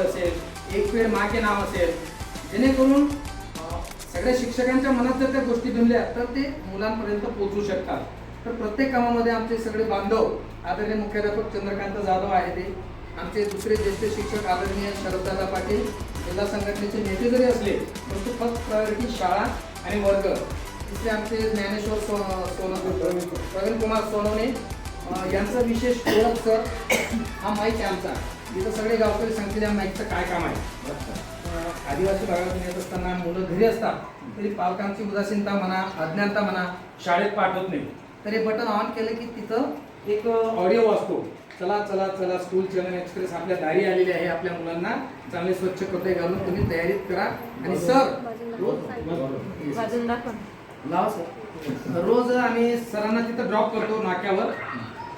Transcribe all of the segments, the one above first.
असेल, एक पेड माँ के नाम असेल, जेणेकरून सगळ्या शिक्षकांच्या मनात जर त्या गोष्टी जमल्या तर ते मुलांपर्यंत पोहोचू शकतात. तर प्रत्येक कामामध्ये आमचे सगळे बांधव आदरणीय मुख्याध्यापक चंद्रकांत जाधव आहे, ते आमचे दुसरे ज्येष्ठ शिक्षक आदरणीय शरददादा पाटील, जिल्हा संघटनेचे नेते जरी असले परंतु फक्त प्रायोरिटी शाळा आणि वर्ग. तिसरे आमचे ज्ञानेश्वर प्रवीण कुमार सोनवणे यांचा विशेष ओळख सर. हा माईक आहे आमचा, इथं सगळे गावकरी सांगतील या माईकचं काय काम आहे. आदिवासी भागातून येत असताना मुलं घरी असतात तरी पालकांची उदासीनता म्हणा, अज्ञानता म्हणा, शाळेत पाठवत नाही. तर हे बटन ऑन केलं की तिथं एक ऑडिओ वाजतो, चला चला चला स्कूल चलन एक्सप्रेस आपल्या दारी आलेली आहे, आपल्या मुलांना चांगले स्वच्छ कपडे घालून तुम्ही तयारीत करा. आणि सर लावा सर, रोज आम्ही सरांना तिथं ड्रॉप करतो नाक्यावर.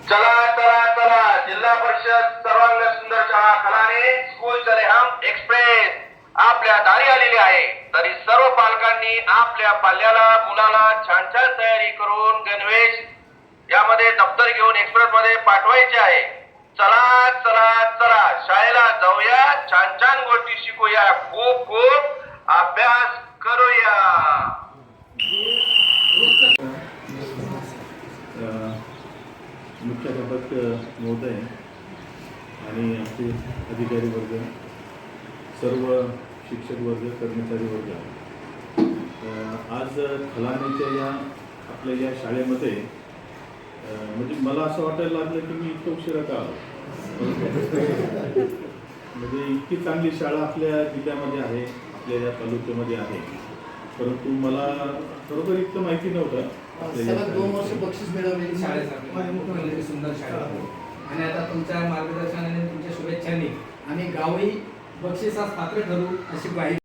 चला चला चला, जिल्हा परिषद सर्वांग सुंदर शाळा खलाने स्कूल चले हम एक्सप्रेस आपल्या दारी आलेली आहे. तरी सर्व पालकांनी आपल्या पाल्याला मुलाला छान छान तयारी करून गणवेश यामध्ये दप्तर घेऊन एक्सप्रेस मध्ये पाठवायचे आहे. चला चला चला, शाळेला जाऊया, छान छान गोष्टी शिकूया, खूप खूप अभ्यास करूया. मुख्याध्यापक महोदय आणि आमचे अधिकारी वर्ग, सर्व शिक्षक वर्ग, कर्मचारी वर्ग, आज खलानेच्या या आपल्या या शाळेमध्ये म्हणजे मला असं वाटायला लागलं की मी इतकं उशिरा का आलो. म्हणजे इतकी चांगली शाळा आपल्या जिल्ह्यामध्ये आहे, आपल्या या तालुक्यामध्ये आहे, परंतु मला बरोबर इतकं माहिती नव्हतं. सलग 2 वर्ष बक्षीस मिळवलेली शाळेसाठी सुंदर शाळा आणि आता तुमच्या मार्गदर्शनाने तुमच्या शुभेच्छांनी आम्ही गावही बक्षिसास पात्र ठरू अशी ग्वाही